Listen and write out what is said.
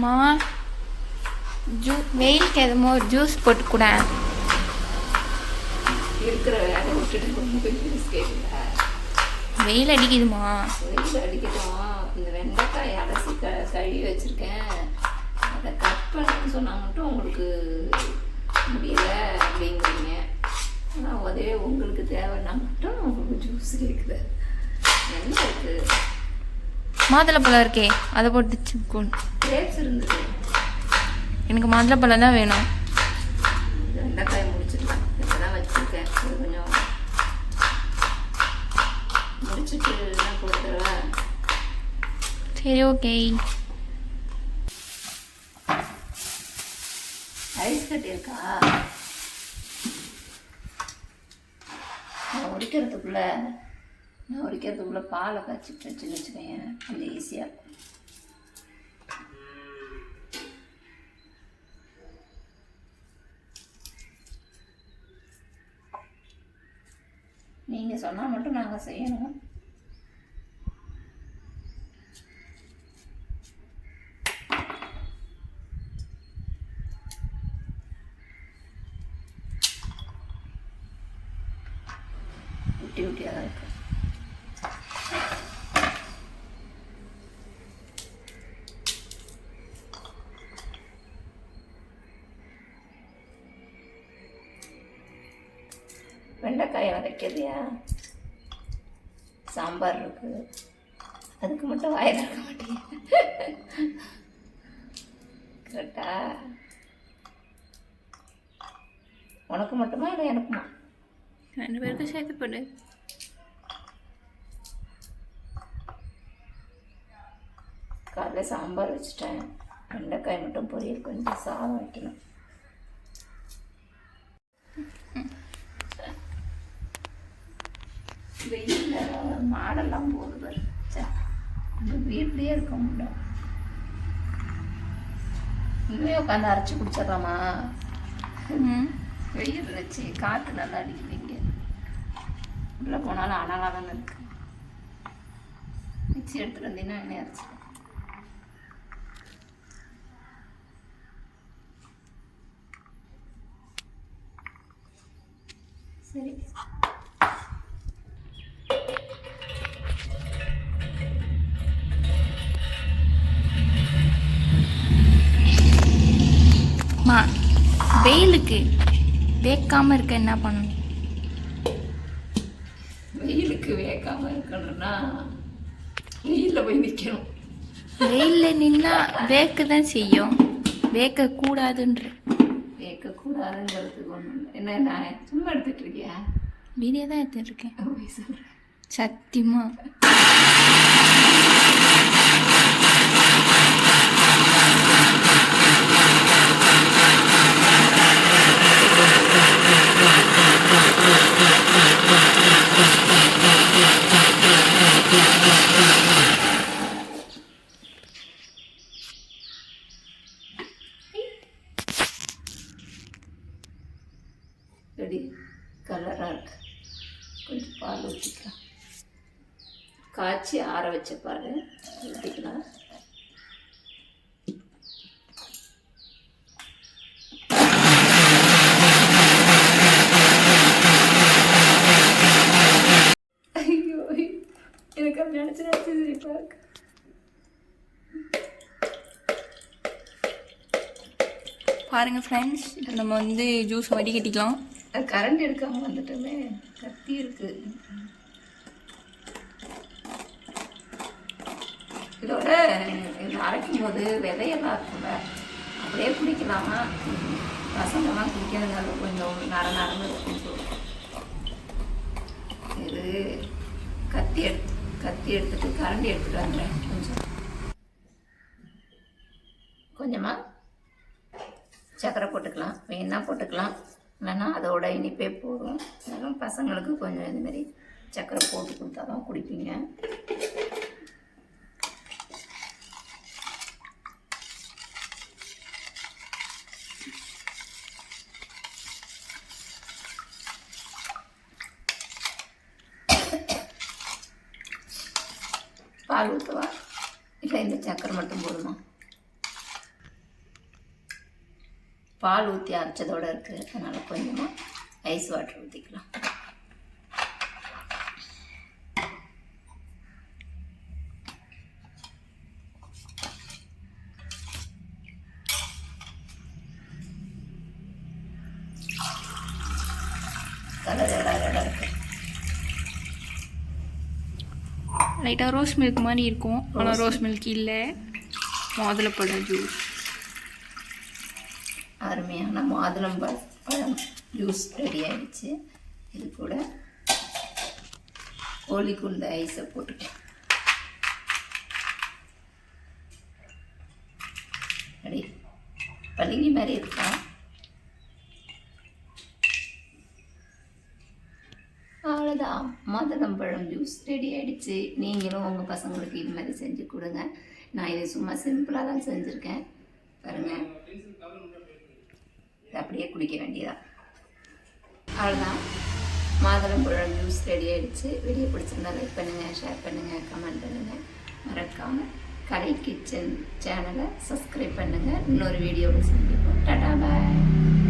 மா வெயிலுக்கு எதுமோ ஜூஸ் போட்டு கூட இருக்கிற வேலை விட்டுட்டு ஜூஸ் கேட்குதா? வெயில் அடிக்குதுமா. வெயில் அடிக்கட்டும். இந்த வெண்டைக்காய் அலசி கழுவி வச்சுருக்கேன். அதை கட் பண்ணுன்னு சொன்னால் மட்டும் உங்களுக்கு முடியல அப்படிங்கிறீங்க. ஆனால் உதவே உங்களுக்கு தேவைன்னா மட்டும் உங்களுக்கு ஜூஸ் கேட்குது. என்ன இருக்குது? மாதுளப்பழம் இருக்கே, அதை போட்டு கிரேப்ஸ் இருந்தது. எனக்கு மாதுளப்பழம் தான் வேணும். வெண்டைக்காய் முடிச்சிடலாம். இப்போதான் வச்சுருக்கேன். அது கொஞ்சம் முடிச்சுட்டு என்ன போடுறவா? சரி, ஓகே. ஐஸ் கட்டி இருக்கா? நான் உரிக்கிறதுக்குள்ளே பாலை காய்ச்சிட்டு வச்சுன்னு வச்சுக்கேன். கொஞ்சம் ஈஸியாக இருக்கும். நீங்கள் சொன்னால் மட்டும் நாங்கள் செய்யணும். குட்டி குட்டியாக தான் இருக்கு. வெண்டைக்காயை வதக்கியதையா? சாம்பார் இருக்கு, அதுக்கு மட்டும் வாயை திறக்க மாட்டேங்க. கரெக்டா? உனக்கு மட்டுமா இல்லை எனக்குமா? 2 பேருக்கும் சேர்த்து போடு. காலையில் சாம்பார் வச்சுட்டேன். வெண்டைக்காய் மட்டும் பொரியல், கொஞ்சம் சாதம் வைக்கணும். வெயிலில் மாடெல்லாம் போகுது பாரு. வீட்லேயே இருக்க முடியல. இங்கே உட்காந்து அரைச்சி குடிச்சிடலாமா? வெயில் வச்சு காற்று நல்லா அடிக்குது. இங்கே உள்ளே போனாலும் அனலாக தானே இருக்கு. மிக்சி எடுத்துகிட்டு வந்தீங்கன்னா என்ன அரைச்சி. சரி, வெயிலுக்கு வேக்காம இருக்க என்ன பண்ணணும்? வெயிலுக்கு வேக்காம இருக்கணும்னா வெயிலில் போய் நிற்கணும். வெயிலில் நின்னா வேக்க தான் செய்யும். வேக்க கூடாதுன்ற. வேக்கக்கூடாதுங்கிறதுக்கு ஒன்றும் இல்லை. என்ன நான் சும்மா எடுத்துட்டு இருக்கியா? வீடியோ தான் எடுத்துட்டு இருக்கேன். சொல்கிறேன் சத்தியமா. ரெடி கலராக இருக்கு. கொஞ்சம் பால் ஊற்றிக்கலாம். காய்ச்சி ஆற வச்ச பால் ஊற்றிக்கலாம். ஐயோ, எனக்கு அப்படி நினச்சி சிரிப்பாக இருக்கு. பாருங்க ஃப்ரெண்ட்ஸ், இப்போ நம்ம வந்து ஜூஸ் வடிகட்டிக்கலாம். கரண்ட் எடுக்காம வந்துட்டோமே. கத்தி இருக்கு. இதோட இது அரைக்கும் போது விதையெல்லாம் இருக்குல்ல, அப்படியே குடிக்கலாமா? பசங்கள்லாம் குடிக்கிறதுனால கொஞ்சம் நரம்பு இருக்குன்னு சொல்லுவோம். இது கத்தி எடுத்துட்டு கரண்டி எடுத்துட்டு வாங்களேன். கொஞ்சமாக சர்க்கரை போட்டுக்கலாம். வேணா போட்டுக்கலாம், இல்லைன்னா அதோட இனிப்பே போதும். அதெல்லாம் பசங்களுக்கு கொஞ்சம் இதுமாரி சர்க்கரை போட்டு கொடுத்தா தான் குடிப்பீங்க. பால் ஊற்றுவா இல்லை இந்த சர்க்கரை மட்டும் போதுமா? பால் ஊற்றி அரைச்சதோடு இருக்குது. அதனால் கொஞ்சமாக ஐஸ் வாட்டர் ஊற்றிக்கலாம். கலர் இடம் இருக்குது. லைட்டாக ரோஸ் மில்க் மாதிரி இருக்கும், ஆனால் ரோஸ் மில்க் இல்லை, மாதுளப்பழம் ஜூஸ். அருமையான மாதுளம்பழம் ஜூஸ் ரெடி ஆகிடுச்சு. இது கூட கோழிக்குண்டு ஐஸை போட்டுட்டேன். அப்படி பளிங்கு மாதிரி இருக்கா? அவ்வளோதான், மாதுளம்பழம் ஜூஸ் ரெடி ஆகிடுச்சு. நீங்களும் உங்கள் பசங்களுக்கு இது மாதிரி செஞ்சு கொடுங்க. நான் இது சும்மா சிம்பிளாக தான் செஞ்சுருக்கேன். பாருங்கள், இது அப்படியே குடிக்க வேண்டியதான். அவ்வளோதான், மாதுளம்பழம் ஜூஸ் ரெடி ஆகிடுச்சு. வீடியோ பிடிச்சிருந்தா லைக் பண்ணுங்கள், ஷேர் பண்ணுங்கள், கமெண்ட் பண்ணுங்கள். மறக்காமல் கலை கிச்சன் சேனலை சப்ஸ்கிரைப் பண்ணுங்கள். இன்னொரு வீடியோவில் சந்திப்போம். டாடா பாய்.